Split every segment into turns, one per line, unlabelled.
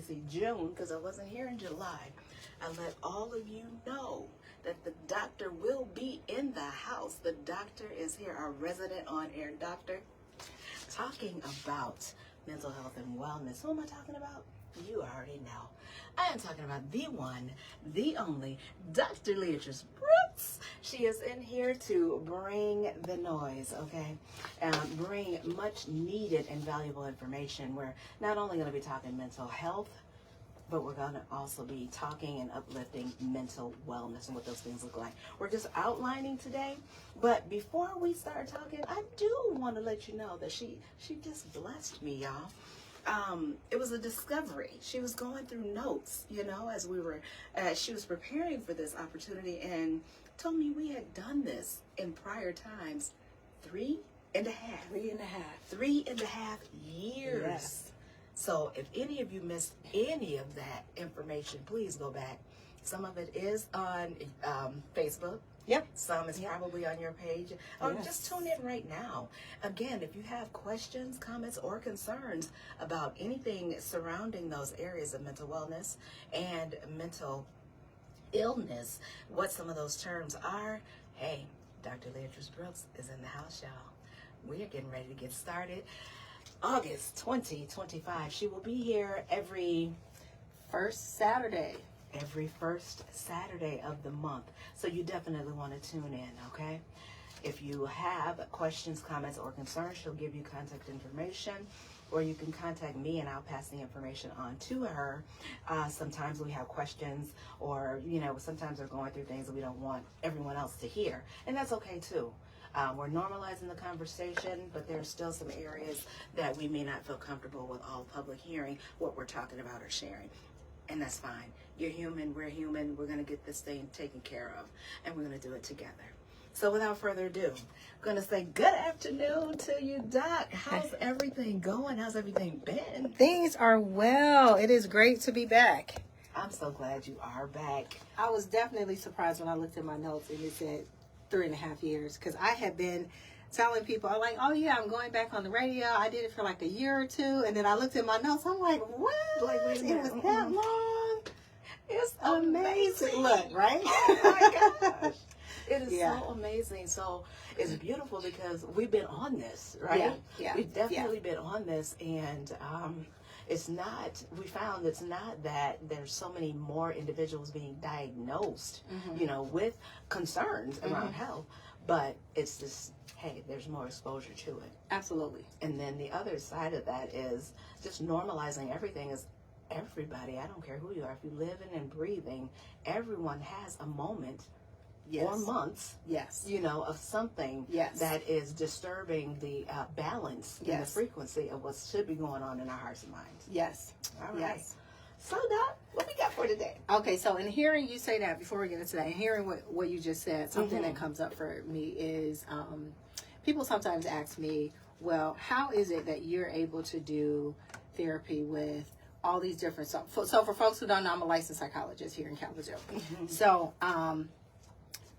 me see, June, because I wasn't here in July, I let all of you know that the doctor will be in the house. The doctor is here, our resident on-air doctor, talking about mental health and wellness. Who am I talking about? You already know. I am talking about the one, the only, Dr. Leatrice Brooks. She is in here to bring the noise, okay? Bring much needed and valuable information. We're not only going to be talking mental health, but we're going to also be talking and uplifting mental wellness and what those things look like. We're just outlining today, but before we start talking, I do want to let you know that she just blessed me, y'all. It was a discovery. She was going through notes, you know, as she was preparing for this opportunity, and told me we had done this in prior times, 3.5 years.
Yes.
So if any of you missed any of that information, please go back. Some of it is on Facebook.
Yep.
Some is probably on your page. Or just tune in right now. Again, if you have questions, comments, or concerns about anything surrounding those areas of mental wellness and mental illness, what some of those terms are, hey, Dr. Leatrice Brooks is in the house, y'all. We are getting ready to get started. August 2025. She will be here every
First Saturday
of the month. So you definitely want to tune in, okay? If you have questions, comments, or concerns, she'll give you contact information, or you can contact me and I'll pass the information on to her. Sometimes we have questions, or, you know, sometimes we're going through things that we don't want everyone else to hear, and that's okay too. We're normalizing the conversation, but there's still some areas that we may not feel comfortable with all public hearing what we're talking about or sharing. And that's fine. You're human, we're human. We're going to get this thing taken care of, and we're going to do it together. So without further ado, I'm going to say good afternoon to you, Doc. How's everything going? How's everything been?
Things are well. It is great to be back.
I'm so glad you are back.
I was definitely surprised when I looked at my notes and it said 3.5 years, because I had been telling people, I'm like, oh yeah, I'm going back on the radio. I did it for like a year or two, and then I looked at my notes. I'm like, what?
Like, wait a minute.
It was that long?
It's
Amazing. Look, right?
Oh my gosh. It is
Yeah.
so amazing. So it's beautiful because we've been on this, right?
Yeah.
We've definitely been on this, and we found it's not that there's so many more individuals being diagnosed, you know, with concerns around health, but it's just, hey, there's more exposure to it.
Absolutely.
And then the other side of that is just normalizing everything. Is everybody, I don't care who you are, if you living and breathing, everyone has a moment or months, you know, of something that is disturbing the balance and the frequency of what should be going on in our hearts and minds.
Yes.
All right. So, Doc, what we got for today?
Okay, so in hearing you say that, before we get into that, and hearing what you just said, something that comes up for me is people sometimes ask me, well, how is it that you're able to do therapy with all these different... So for folks who don't know, I'm a licensed psychologist here in Kalamazoo. So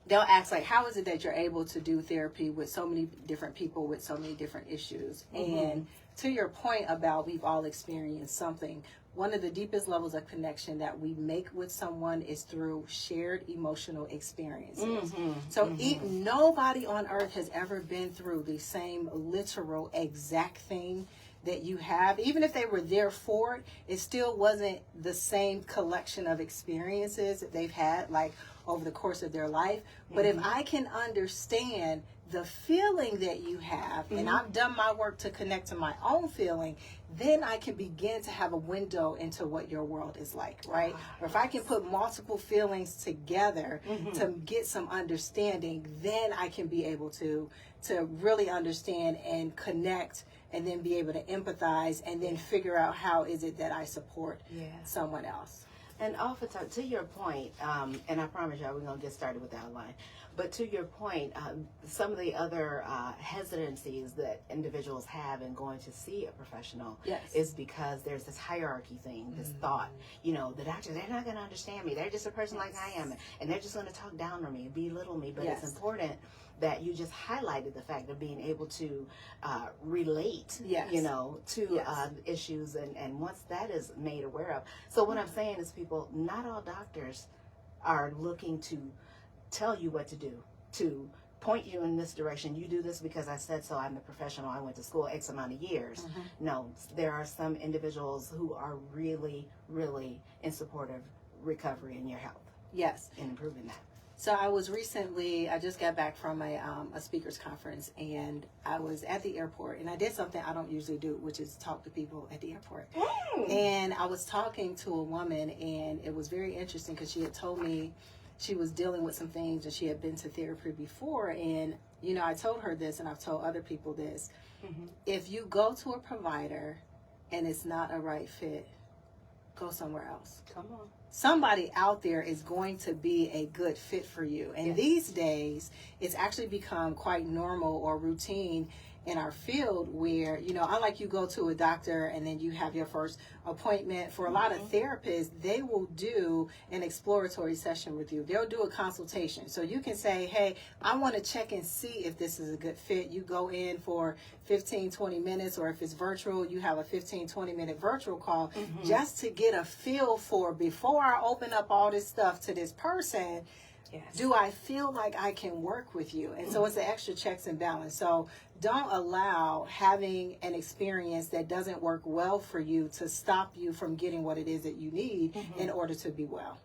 they'll ask, like, how is it that you're able to do therapy with so many different people with so many different issues? And to your point about we've all experienced something, one of the deepest levels of connection that we make with someone is through shared emotional experiences. So nobody on earth has ever been through the same literal exact thing that you have. Even if they were there for it, it still wasn't the same collection of experiences that they've had, like, over the course of their life. But if I can understand the feeling that you have, and I've done my work to connect to my own feeling, then I can begin to have a window into what your world is like, right? Or if I can put multiple feelings together to get some understanding, then I can be able to really understand and connect, and then be able to empathize, and then figure out how is it that I support someone else.
And oftentimes, to your point, and I promise y'all we're going to get started with the outline, but to your point, some of the other hesitancies that individuals have in going to see a professional is because there's this hierarchy thing, this thought, you know, the doctor, they're not going to understand me. They're just a person like I am, and they're just going to talk down on me, belittle me. But it's important that you just highlighted the fact of being able to relate,
Yes.
you know, to
Yes.
issues, and once that is made aware of. So what I'm saying is, people, not all doctors are looking to tell you what to do, to point you in this direction. You do this because I said so. I'm a professional. I went to school X amount of years. No, there are some individuals who are really, really in support of recovery in your health.
Yes.
And improving that.
So I just got back from a speakers conference, and I was at the airport, and I did something I don't usually do, which is talk to people at the airport. And I was talking to a woman, and it was very interesting because she had told me she was dealing with some things, and she had been to therapy before. And, you know, I told her this, and I've told other people this. If you go to a provider and it's not a right fit, go somewhere else.
Come on.
Somebody out there is going to be a good fit for you. And these days, it's actually become quite normal or routine in our field where, you know, unlike you go to a doctor and then you have your first appointment, for a lot of therapists, they will do an exploratory session with you. They'll do a consultation. So you can say, hey, I want to check and see if this is a good fit. You go in for 15, 20 minutes, or if it's virtual, you have a 15, 20-minute virtual call just to get a feel for, before I open up all this stuff to this person, do I feel like I can work with you? And so it's the extra checks and balance. So don't allow having an experience that doesn't work well for you to stop you from getting what it is that you need in order to be well.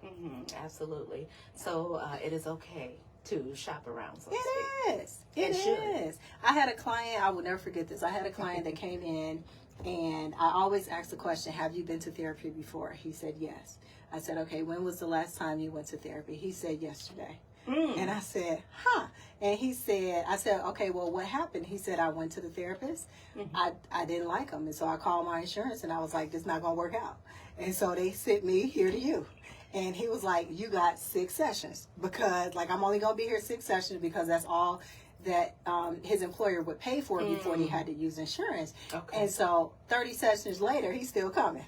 Absolutely. So it is okay to shop around, so to
It
speak.
is. It is. I had a client, I will never forget this. I had a client that came in, and I always ask the question, have you been to therapy before? He said yes. I said, okay, when was the last time you went to therapy? He said yesterday. And I said, huh. And he said, I said, okay, well, what happened? He said, I went to the therapist. I didn't like him. And so I called my insurance, and I was like, this is not going to work out. And so they sent me here to you. And he was like, you got 6 sessions, because like, I'm only going to be here 6 sessions because that's all that his employer would pay for before he had to use insurance. And so 30 sessions later, he's still coming.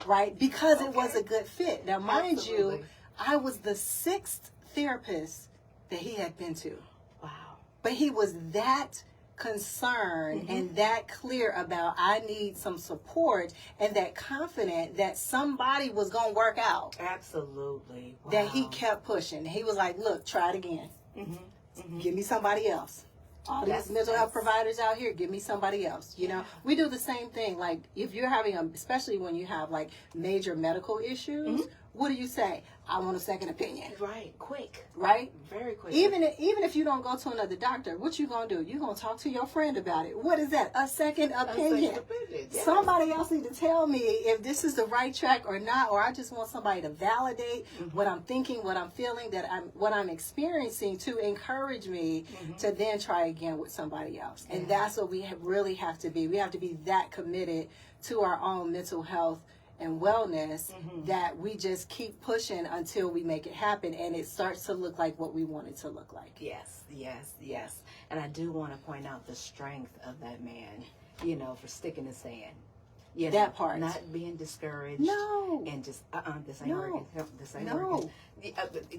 Right? Because it was a good fit. Now, mind you, I was the 6th therapist that he had been to.
Wow.
But he was that concerned and that clear about, I need some support, and that confident that somebody was going to work out.
Absolutely. Wow.
That he kept pushing. He was like, look, try it again. Give me somebody else. All these mental health providers out here, give me somebody else. You know, we do the same thing. Like, if you're having especially when you have like major medical issues, what do you say? I want a second opinion.
Right. Quick.
Right?
Very quick.
Even if you don't go to another doctor, what you gonna do? You gonna talk to your friend about it. What is that? A second opinion.
Yes.
Somebody else need to tell me if this is the right track or not, or I just want somebody to validate what I'm thinking, what I'm feeling, what I'm experiencing, to encourage me to then try again with somebody else. And that's what we really have to be. We have to be that committed to our own mental health and wellness that we just keep pushing until we make it happen, and it starts to look like what we want it to look like.
Yes. And I do want to point out the strength of that man, you know, for sticking his hand. You know,
that part.
Not being discouraged.
No.
And just, this ain't working. This ain't
No.
working.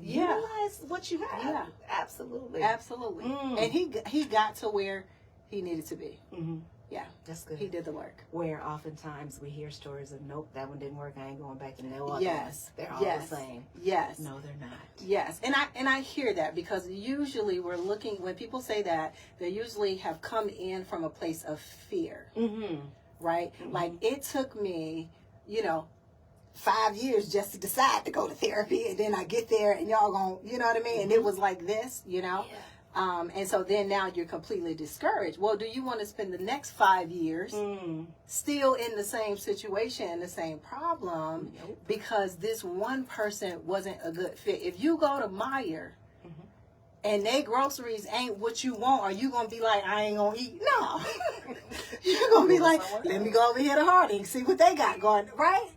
Utilize what you have.
Yeah.
Absolutely.
And he got to where he needed to be. Yeah,
that's good.
He did the work.
Where oftentimes we hear stories of, nope, that one didn't work, I ain't going back, and no other
yes,
they're all the same.
Yes,
no, they're not.
Yes, and I hear that, because usually we're looking, when people say that, they usually have come in from a place of fear, right? Like, it took me, 5 years just to decide to go to therapy, and then I get there and y'all gonna, you know what I mean? And it was like this,
Yeah.
And so then now you're completely discouraged. Well, do you want to spend the next 5 years still in the same situation, the same problem, because this one person wasn't a good fit? If you go to Meijer and they groceries ain't what you want, are you going to be like, I ain't going to eat? No. You're going to be like, let me go over here to Harding, see what they got going, right?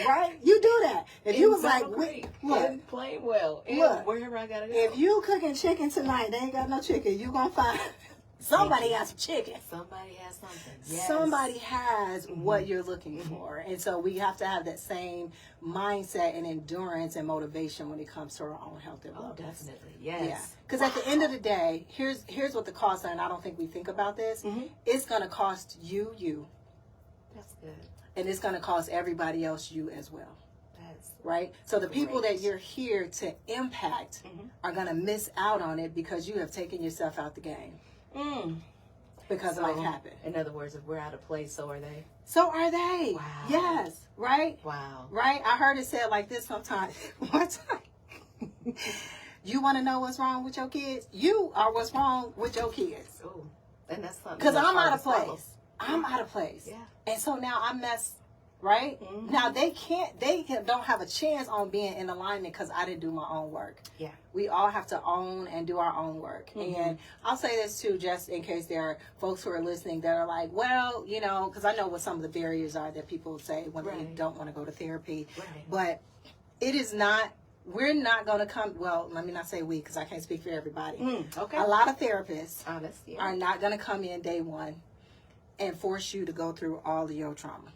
Right? You do that. If you was like,
look, plain well,
look,
wherever I gotta go.
If you cooking chicken tonight, they ain't got no chicken, you gonna find Somebody got some chicken.
Somebody has something. Yes.
Somebody has what you're looking for. And so we have to have that same mindset and endurance and motivation when it comes to our own health and wellness.
Definitely. Yes.
Yeah. Because at the end of the day, here's what the cost are, and I don't think we think about this. It's going to cost you.
That's good.
And it's going to cost everybody else you as well.
That's
right. So the people
great.
that you're here to impact are going to miss out on it because you have taken yourself out the game. Because life happened. In
other words, if we're out of place, so are they.
So are they.
Wow.
Yes. Right?
Wow.
Right? I heard it said like this sometimes. One time. You want to know what's wrong with your kids? You are what's wrong with your kids.
Oh, and that's something.
Because I'm out of
follow.
place. I'm out of place.
Yeah.
And so now I'm messed. Right? Now they don't have a chance on being in alignment because I didn't do my own work.
Yeah.
We all have to own and do our own work. And I'll say this too, just in case there are folks who are listening that are like, well, you know, because I know what some of the barriers are that people say when they don't want to go to therapy.
Right.
But it is not, we're not going to come, well, let me not say we because I can't speak for everybody.
Okay.
A lot of therapists
Honest,
are not going to come in day one and force you to go through all of your trauma.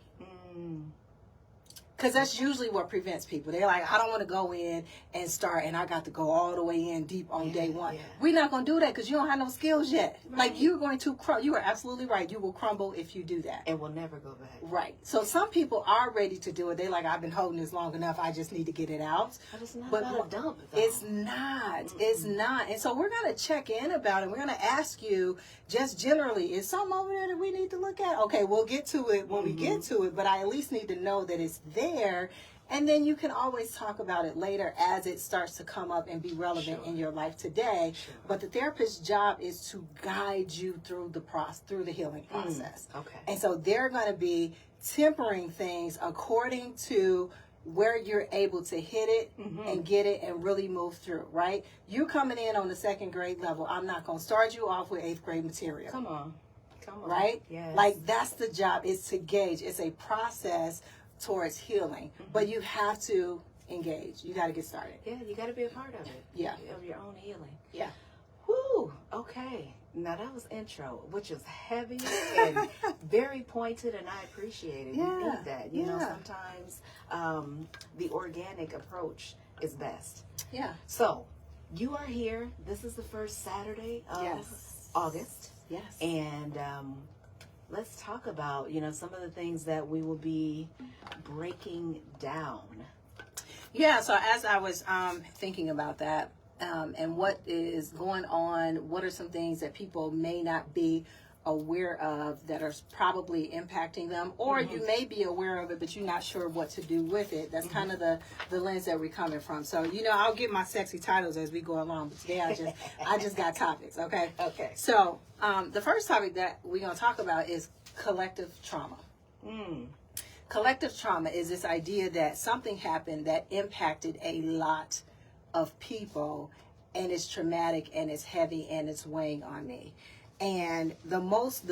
Because that's usually what prevents people. They're like, I don't want to go in and start, and I got to go all the way in deep on day one. Yeah. We're not going to do that because you don't have no skills yet. Right. Like, you're going to crumble. You are absolutely right. You will crumble if you do that.
And we'll never go back.
Right. So some people are ready to do it. They're like, I've been holding this long enough. I just need to get it out.
But it's not about a dump, though.
It's not. It's not. And so we're going to check in about it. We're going to ask you just generally, is something over there that we need to look at? Okay, we'll get to it when we get to it, but I at least need to know that it's there. And then you can always talk about it later as it starts to come up and be relevant in your life today. But the therapist's job is to guide you through the healing process.
Okay.
And so they're going to be tempering things according to where you're able to hit it and get it and really move through, right? You're coming in on the 2nd grade level. I'm not going to start you off with 8th grade material.
Come on.
Right?
Yes.
Like, that's the job. It's to gauge. It's a process towards healing, but you have to engage. You got to get started.
Yeah, you got to be a part of it.
Yeah.
Of your own healing.
Yeah.
Whoo. Okay. Now that was intro, which is heavy and very pointed, and I appreciate it.
Yeah.
You need that. You know, sometimes the organic approach is best.
Yeah.
So you are here. This is the first Saturday of August.
Yes.
And let's talk about, you know, some of the things that we will be breaking down.
Yeah, so as I was thinking about that and what is going on, what are some things that people may not be aware of that are probably impacting them, or you may be aware of it, but you're not sure what to do with it. That's kind of the lens that we're coming from. So, you know, I'll get my sexy titles as we go along, but today I just got topics, okay?
Okay.
So, the first topic that we're going to talk about is collective trauma. Collective trauma is this idea that something happened that impacted a lot of people, and it's traumatic and it's heavy and it's weighing on me. And the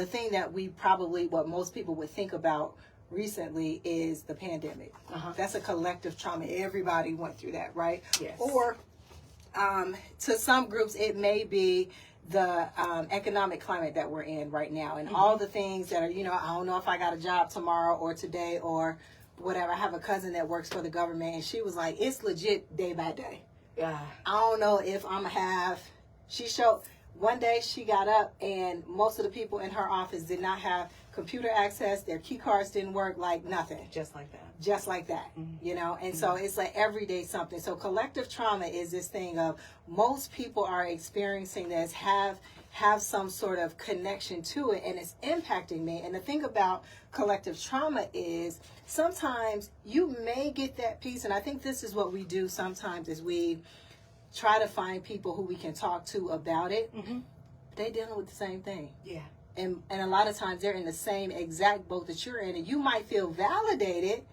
thing that what most people would think about recently is the pandemic. That's a collective trauma. Everybody went through that, right?
Yes.
Or to some groups, it may be the economic climate that we're in right now, and all the things that are, you know, I don't know if I got a job tomorrow or today or whatever. I have a cousin that works for the government, and she was like, it's legit day by day.
Yeah.
I don't know if I'm gonna have, one day she got up and most of the people in her office did not have computer access. Their key cards didn't work, like nothing.
Just like that.
Just like that, you know? And so it's like everyday something. So collective trauma is this thing of most people are experiencing this, have some sort of connection to it, and it's impacting me. And the thing about collective trauma is sometimes you may get that piece, and I think this is what we do sometimes is we try to find people who we can talk to about it. They're dealing with the same thing.
Yeah.
And a lot of times they're in the same exact boat that you're in, and you might feel validated,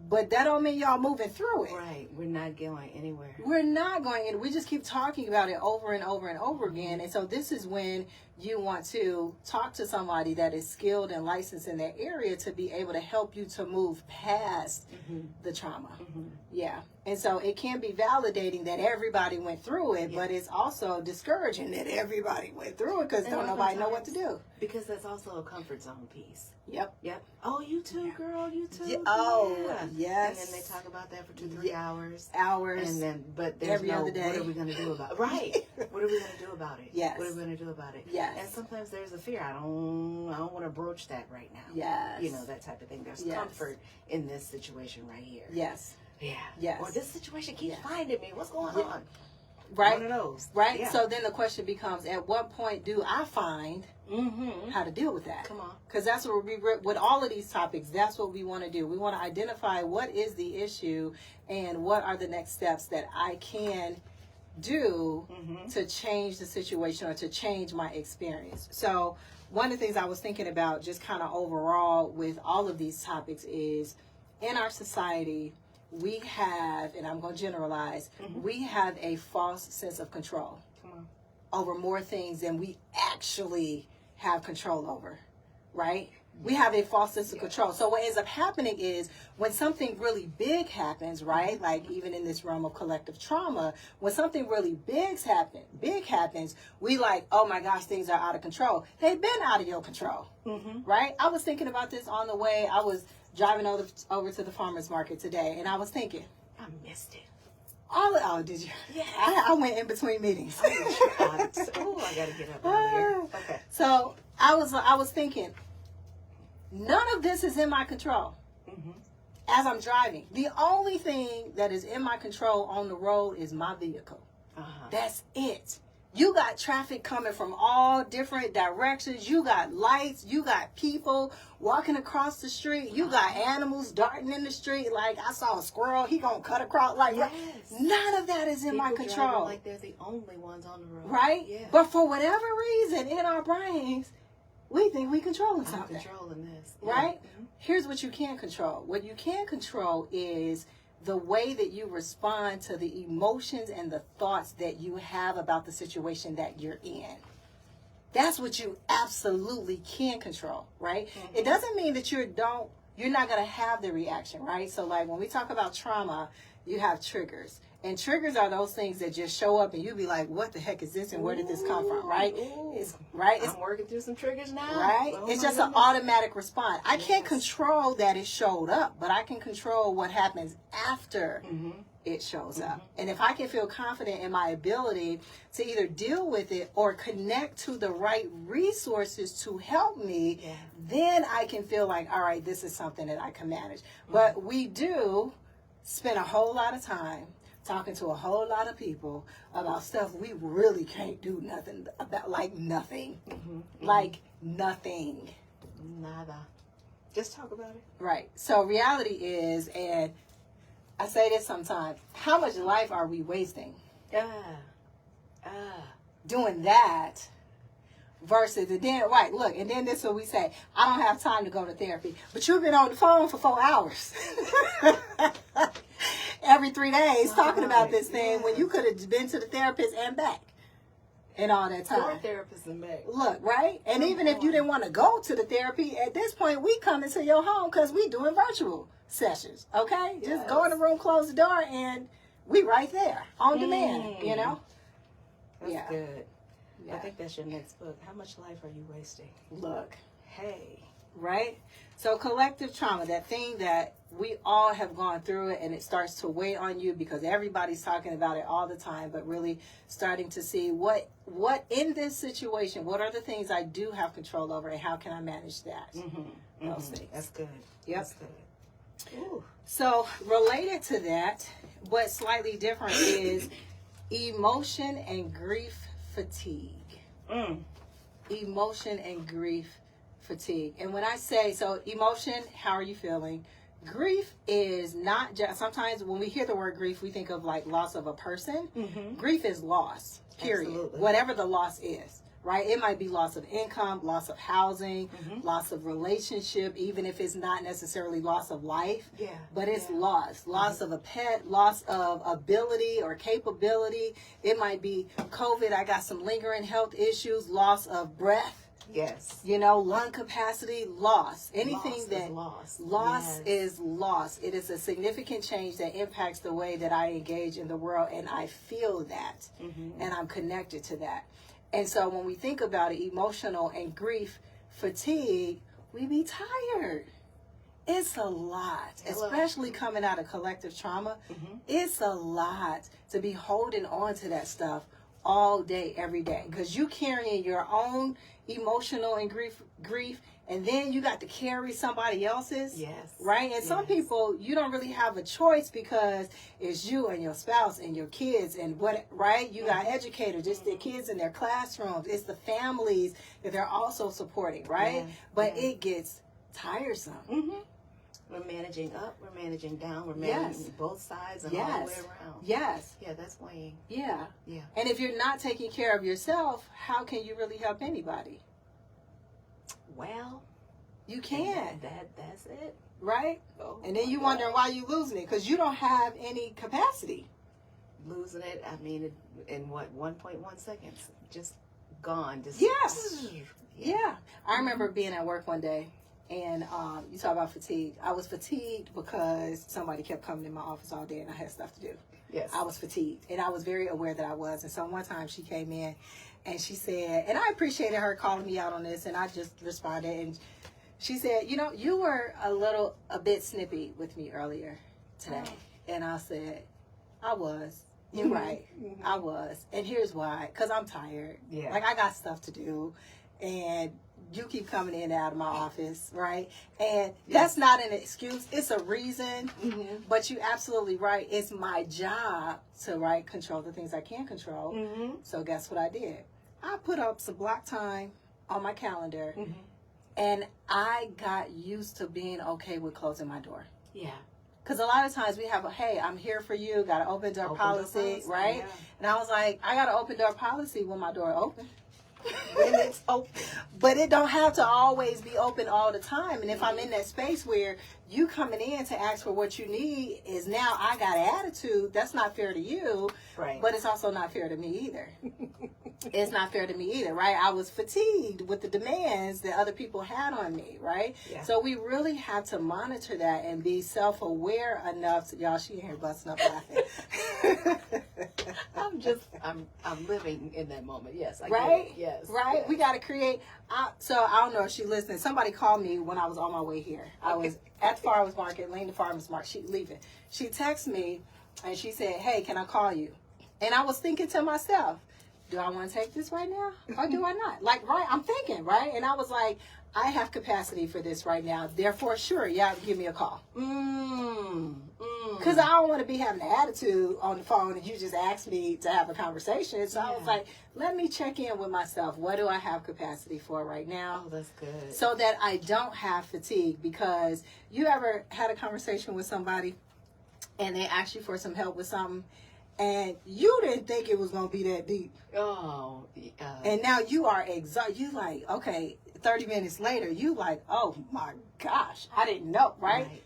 but that don't mean y'all moving through it.
Right. We're not going anywhere.
We're not going in. We just keep talking about it over and over and over again. And so this is when you want to talk to somebody that is skilled and licensed in that area to be able to help you to move past the trauma. Yeah. And so it can be validating that everybody went through it, but it's also discouraging that everybody went through it because don't nobody know what to do.
Because that's also a comfort zone piece.
Yep.
Oh, you too, girl. You too.
Yeah. Oh,
And
yes.
then they talk about that for 2-3 hours.
Hours.
And then, but there's
every other day.
What are we going to do about it? Right. What are we going to do about it?
Yes.
What are we going to do about it?
Yes.
And sometimes there's a fear. I don't want to broach that right now.
Yes.
You know, that type of thing. There's comfort in this situation right here.
Yes.
Yeah.
Yes.
Or this situation keeps finding me. What's going on?
Right.
One of those.
Right.
Yeah.
So then the question becomes, at what point do I find how to deal with that?
Come on.
Because that's what with all of these topics, that's what we want to do. We want to identify what is the issue and what are the next steps that I can do to change the situation or to change my experience. So one of the things I was thinking about just kind of overall with all of these topics is in our society, we have, and I'm going to generalize, we have a false sense of control over more things than we actually have control over, right? We have a false sense of control. So what ends up happening is when something really big happens, right? Like even in this realm of collective trauma, when something really big happens, we like, oh my gosh, things are out of control. They've been out of your control, right? I was thinking about this on the way. I was driving over to the farmer's market today, and I was thinking,
I missed it.
Oh, did you?
Yeah.
I went in between meetings.
Oh, I got to get up out of here. Okay.
So I was thinking, none of this is in my control as I'm driving. The only thing that is in my control on the road is my vehicle. That's it. You got traffic coming from all different directions. You got lights. You got people walking across the street. You got animals darting in the street. Like I saw a squirrel. He gonna cut across. Like none of that is in my control.
Like they're the only ones on the road.
Right?
Yeah.
But for whatever reason in our brains, we think we controlling something.
I'm controlling this.
Right? Here's what you can control. What you can control is the way that you respond to the emotions and the thoughts that you have about the situation that you're in. That's what you absolutely can control, right? It doesn't mean that you're not going to have the reaction, right? So like when we talk about trauma, you have triggers. And triggers are those things that just show up and you be like, what the heck is this and where did this come from, right? It's
I'm working through some triggers now.
Right? It's just an automatic response. I can't control that it showed up, but I can control what happens after it shows up. And if I can feel confident in my ability to either deal with it or connect to the right resources to help me, then I can feel like, all right, this is something that I can manage. But we do spend a whole lot of time talking to a whole lot of people about stuff we really can't do nothing about, like nothing. Like nothing.
Nada. Just talk about it.
Right. So reality is, and I say this sometimes, how much life are we wasting doing that versus, and then, right, look, and then this is what we say, I don't have time to go to therapy. But you've been on the phone for 4 hours. Every 3 days talking about this thing when you could have been to the therapist and back in all that time.
4 therapists and back.
Look, right? And even if you didn't want to go to the therapy, at this point, we come into your home because we doing virtual sessions, okay? Just go in the room, close the door, and we right there on demand, you know?
That's good.
Yeah.
I think that's your next book. How much life are you wasting?
Look.
Hey.
Right? So collective trauma, that thing that we all have gone through it and it starts to weigh on you because everybody's talking about it all the time, but really starting to see what in this situation, what are the things I do have control over and how can I manage that? Those things.
That's good.
Yep.
That's good. Ooh.
So related to that, what's slightly different is emotion and grief fatigue. Emotion and grief fatigue. And when I say, so emotion, how are you feeling? Grief is not just, sometimes when we hear the word grief, we think of like loss of a person. Grief is loss, period.
Absolutely.
Whatever the loss is, right? It might be loss of income, loss of housing, loss of relationship, even if it's not necessarily loss of life.
Yeah.
But it's loss of a pet, loss of ability or capability. It might be COVID. I got some lingering health issues, loss of breath.
Yes.
You know, lung capacity, loss. Anything
loss
is loss. It is a significant change that impacts the way that I engage in the world, and I feel that, and I'm connected to that. And so when we think about it, emotional and grief fatigue, we be tired. It's a lot, especially coming out of collective trauma. It's a lot to be holding on to that stuff all day, every day, because you carrying your own emotional and grief, and then you got to carry somebody else's.
Yes.
Right? And some people, you don't really have a choice because it's you and your spouse and your kids and what, right? You got educators, it's the kids in their classrooms, it's the families that they're also supporting, right? But it gets tiresome.
We're managing up, we're managing down, we're managing both sides and all the way around.
Yes.
Yeah, that's weighing.
Yeah.
Yeah.
And if you're not taking care of yourself, how can you really help anybody?
Well,
you can't.
That's it.
Right?
Oh,
and then you wondering why you losing it, because you don't have any capacity.
Losing it, I mean, in what, 1.1 seconds? Just gone. Just,
Yes. Yeah. I remember being at work one day, and you talk about fatigue. I was fatigued because somebody kept coming in my office all day and I had stuff to do.
Yes.
I was fatigued, and I was very aware that I was. And so one time she came in and she said, and I appreciated her calling me out on this, and I just responded, and she said, you know, you were a bit snippy with me earlier today. And I said, I was. You're right. I was. And here's why. Because I'm tired.
Yeah.
Like, I got stuff to do. And you keep coming in and out of my office, right? And that's not an excuse. It's a reason. But you're absolutely right. It's my job to, control the things I can control. So guess what I did? I put up some block time on my calendar. And I got used to being okay with closing my door.
Yeah.
Because a lot of times we have hey, I'm here for you, got an open door policy, right? Yeah. And I was like, I got an open door policy when my door open.
When it's open.
But it don't have to always be open all the time. And if I'm in that space where you coming in to ask for what you need is now I got an attitude, that's not fair to you.
Right.
But it's also not fair to me either. It's not fair to me either, right? I was fatigued with the demands that other people had on me, right?
Yeah. So
we really have to monitor that and be self-aware enough. Y'all, she in here busting up laughing.
I'm living in that moment. Yes. I
Right?
get it. Yes.
Right?
Yes.
We got to create. So I don't know if she listening. Somebody called me when I was on my way here. I was at the farmer's market, Lane the farmer's market. She leaving. She texted me and she said, hey, can I call you? And I was thinking to myself, do I want to take this right now or do I not? I'm thinking, right? And I was like, I have capacity for this right now. Therefore, sure, give me a call. Because I don't want to be having an attitude on the phone and you just asked me to have a conversation. So I was like, let me check in with myself. What do I have capacity for right now?
Oh, that's good.
So that I don't have fatigue. Because you ever had a conversation with somebody and they asked you for some help with something and you didn't think it was going to be that deep.
Oh.
And now you are exhausted. You like, okay, 30 minutes later, you like, oh my gosh, I didn't know, right?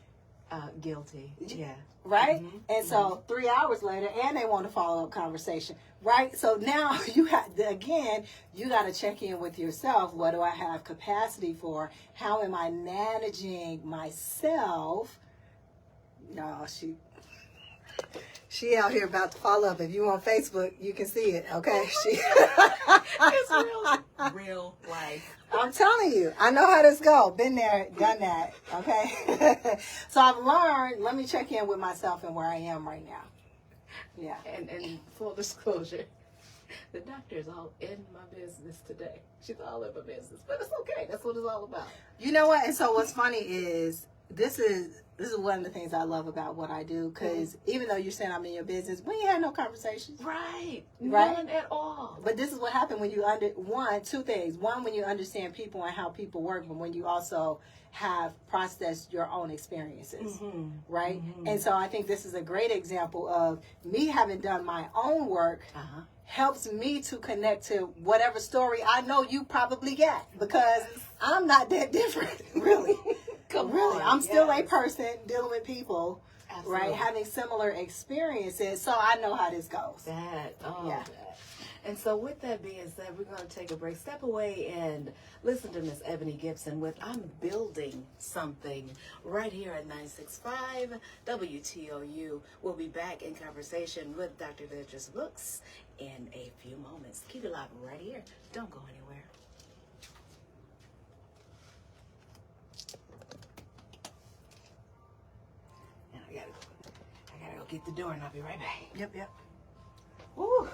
Guilty. Yeah.
Right? And so 3 hours later, and they want a follow-up conversation, right? So now you got to check in with yourself. What do I have capacity for? How am I managing myself? No, she out here about to follow up. If you on Facebook, you can see it, okay?
It's real life.
I'm telling you, I know how this go. Been there, done that, okay? So I've learned, let me check in with myself and where I am right now. Yeah.
And full disclosure, the doctor is all in my business today. She's all in my business, but it's okay. That's what it's all about.
You know what? And so what's funny is this is one of the things I love about what I do, because even though you're saying I'm in your business, we ain't had no conversations.
Right.
Right?
None at all.
But this is what happened when you two things. One, when you understand people and how people work, but when you also have processed your own experiences, right? And so I think this is a great example of me having done my own work helps me to connect to whatever story I know you probably got, because I'm not that different, really. I'm still a person dealing with people, right? Having similar experiences, so I know how this goes.
And so with that being said, we're going to take a break, step away, and listen to Miss Ebony Gibson with I'm Building Something right here at 965 WTOU. We'll be back in conversation with Dr. Leatrice Brooks in a few moments. Keep it live right here. Don't go anywhere. And I gotta go get the door, and I'll be right back.
Yep.
Woo.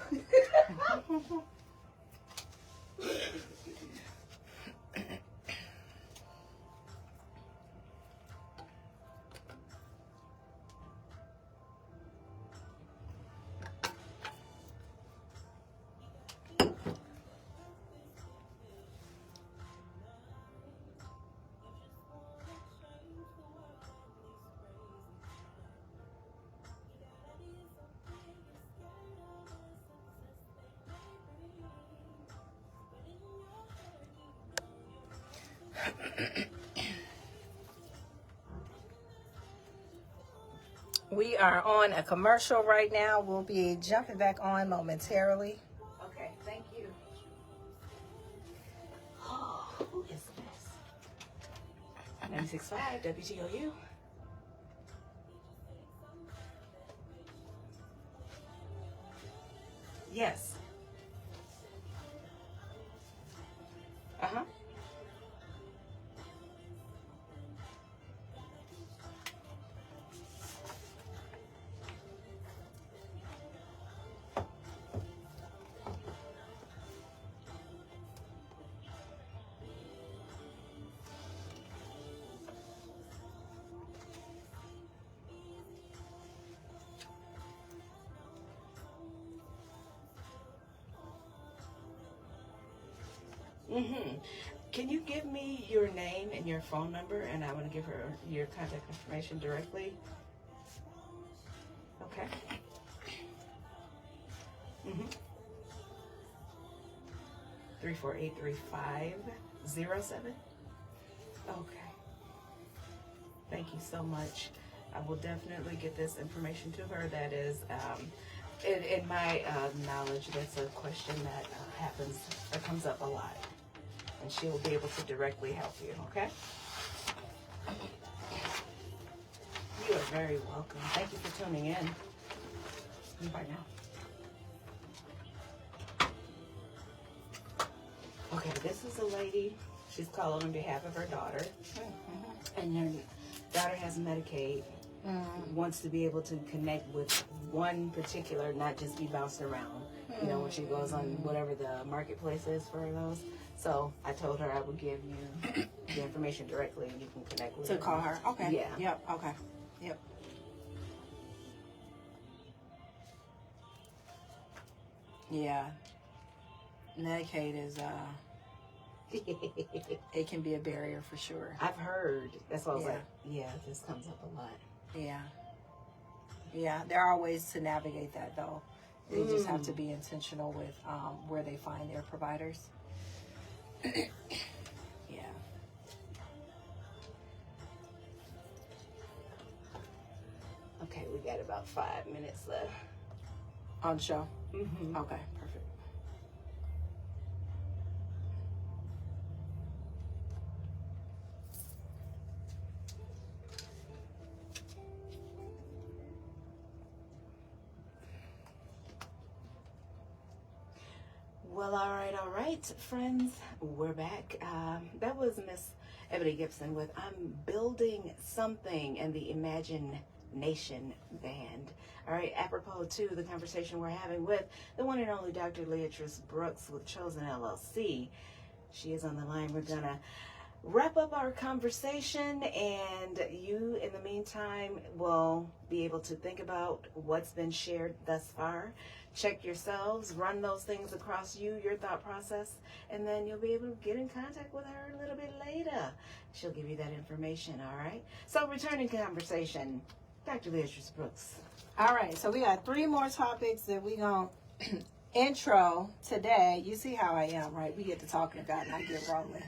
We are on a commercial right now. We'll be jumping back on momentarily.
Okay, thank you. Oh, who is this? 965 WTOU. Yes. Uh-huh. Can you give me your name and your phone number, and I want to give her your contact information directly? Okay. 348-3507. Okay. Thank you so much. I will definitely get this information to her. That is, in my knowledge, that's a question that comes up a lot. And she will be able to directly help you, okay? You are very welcome. Thank you for tuning in. Bye now. Okay, this is a lady. She's calling on behalf of her daughter. And her daughter has Medicaid. Wants to be able to connect with one particular, not just be bounced around. You know, when she goes on whatever the marketplace is for those. So I told her I would give you the information directly, and you can connect with her.
To call her. Okay.
Yeah.
Yep. Okay. Yep. Yeah. Medicaid is it can be a barrier for sure.
I've heard. That's why I was like, yeah, this comes up a lot.
Yeah. Yeah. There are ways to navigate that though. They just have to be intentional with where they find their providers. Yeah.
Okay, we got about 5 minutes left.
On the show?
Mm-hmm.
Okay, perfect.
Well, all right, friends. We're back. That was Miss Ebony Gibson with I'm Building Something and the Imagination Band. All right, apropos to the conversation we're having with the one and only Dr. Leatrice Brooks with Chosen LLC. She is on the line. We're going to wrap up our conversation, and you, in the meantime, will be able to think about what's been shared thus far. Check yourselves, run those things across your thought process, and then you'll be able to get in contact with her a little bit later. She'll give you that information, all right? So, returning conversation, Dr. Leatrice Brooks.
All right, so we got 3 more topics that we gonna intro today, you see how I am, right? We get to talking about it and I get rolling,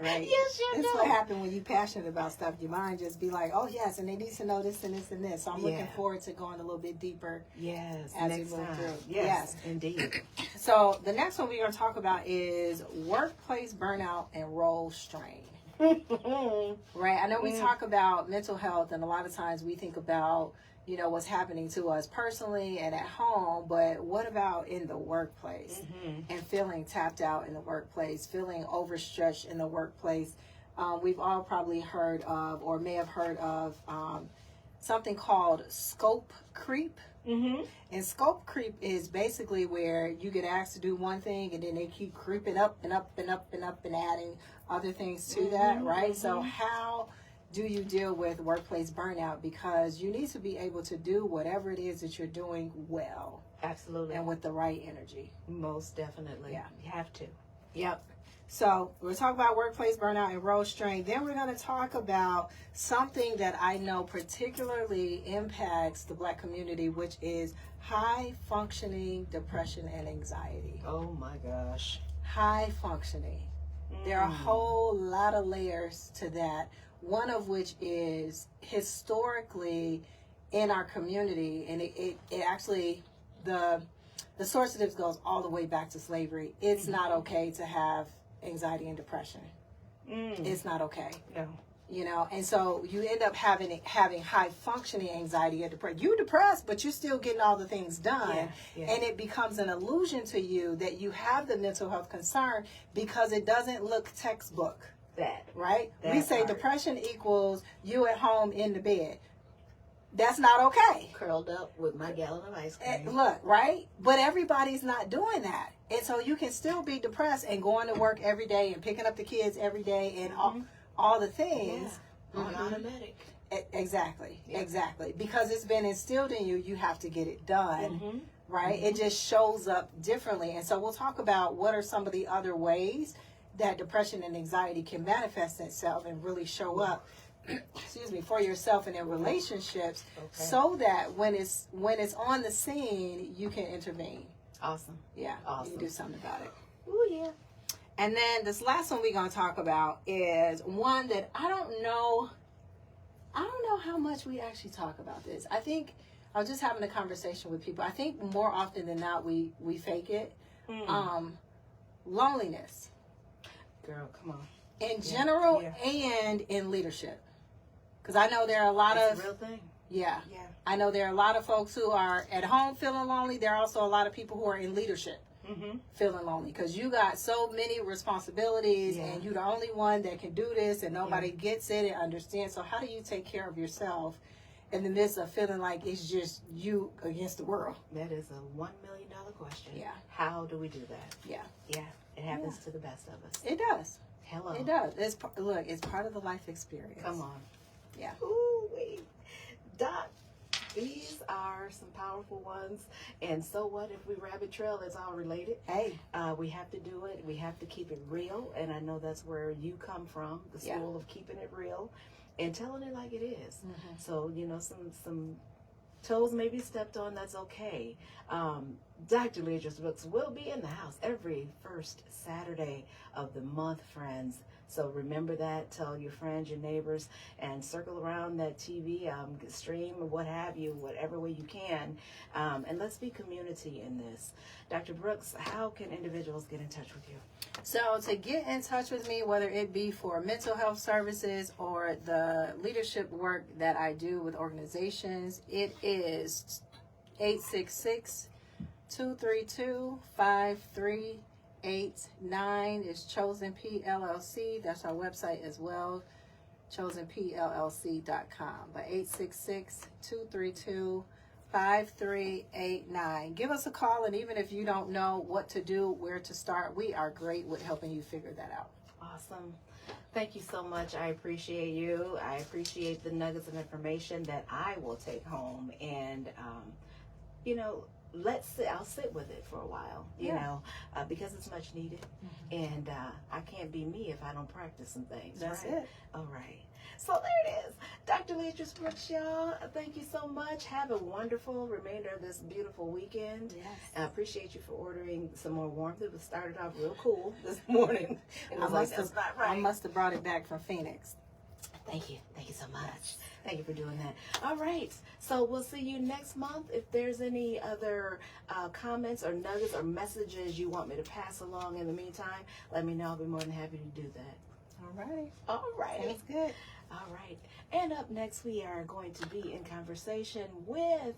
right?
Yes, you
This is
do.
what happens when you're passionate about stuff. Your mind just be like, oh, yes, and they need to know this and this and this. So I'm looking forward to going a little bit deeper
Yes,
as
next
we move
time.
through.
Yes, indeed.
So the next one we're going to talk about is workplace burnout and role strain. Right? I know we talk about mental health, and a lot of times we think about, you know, what's happening to us personally and at home, but what about in the workplace? And feeling tapped out in the workplace, feeling overstretched in the workplace. We've all probably heard of, or may have heard of, something called scope creep. And scope creep is basically where you get asked to do one thing and then they keep creeping up and up and up and up and adding other things to that, right? So how do you deal with workplace burnout? Because you need to be able to do whatever it is that you're doing well.
Absolutely.
And with the right energy.
Most definitely.
Yeah.
You have to.
Yep. So we're talking about workplace burnout and role strain. Then we're going to talk about something that I know particularly impacts the Black community, which is high functioning depression and anxiety.
Oh my gosh.
High functioning. There are a whole lot of layers to that. One of which is historically in our community, and it actually, the source of this goes all the way back to slavery. It's not okay to have anxiety and depression. It's not okay.
No.
You know, and so you end up having high functioning anxiety and depression. You're depressed, but you're still getting all the things done. And it becomes an illusion to you that you have the mental health concern because it doesn't look textbook. Right? We say depression equals you at home in the bed. That's not okay.
Curled up with my gallon of ice cream.
Look, right? But everybody's not doing that. And so you can still be depressed and going to work every day and picking up the kids every day and all the things.
On automatic.
Exactly. Exactly. Because it's been instilled in you, you have to get it done. Right? It just shows up differently. And so we'll talk about what are some of the other ways that depression and anxiety can manifest itself and really show up for yourself and in relationships, so that when it's on the scene, you can intervene.
Awesome.
Yeah.
Awesome.
You can do something about it.
Oh yeah.
And then this last one we're going to talk about is one that I don't know how much we actually talk about this. I think I was just having a conversation with people. I think more often than not we fake it. Loneliness.
Girl, come on.
In general and in leadership. Because I know there are a lot
It's
of...
a real thing.
Yeah. I know there are a lot of folks who are at home feeling lonely. There are also a lot of people who are in leadership feeling lonely. Because you got so many responsibilities and you're the only one that can do this and nobody gets it and understands. So how do you take care of yourself in the midst of feeling like it's just you against the world?
That is a $1 million question.
Yeah.
How do we do that?
Yeah.
Yeah. It happens to the best of us.
It does.
Hello.
It does. It's part of the life experience.
Come on.
Yeah.
Ooh, wait. Doc, these are some powerful ones. And so what if we rabbit trail? It's all related.
Hey.
We have to do it. We have to keep it real. And I know that's where you come from, the school of keeping it real and telling it like it is. So, you know, some toes may be stepped on. That's okay. Dr. Leatrice Brooks will be in the house every first Saturday of the month, friends. So remember that. Tell your friends, your neighbors, and circle around that TV, stream, or what have you, whatever way you can. And let's be community in this. Dr. Brooks, how can individuals get in touch with you?
So to get in touch with me, whether it be for mental health services or the leadership work that I do with organizations, it is 866-232-5389. It's Chosen P LLC. That's our website as well, chosenpllc.com. But 866-232-5389. Give us a call, and even if you don't know what to do, where to start, we are great with helping you figure that out.
Awesome. Thank you so much. I appreciate you. I appreciate the nuggets of information that I will take home. And, you know, I'll sit with it for a while, you know, because it's much needed. And I can't be me if I don't practice some things.
That's
right?
it.
All right. So there it is. Dr. Leatrice Brooks, y'all. Thank you so much. Have a wonderful remainder of this beautiful weekend.
Yes.
I appreciate you for ordering some more warmth. It was started off real cool this morning. It was that's not right.
I must have brought it back from Phoenix.
Thank you. Thank you so much. Thank you for doing that. All right. So we'll see you next month. If there's any other comments or nuggets or messages you want me to pass along in the meantime, let me know. I'll be more than happy to do that.
All righty.
All righty.
That's good.
All right. And up next, we are going to be in conversation with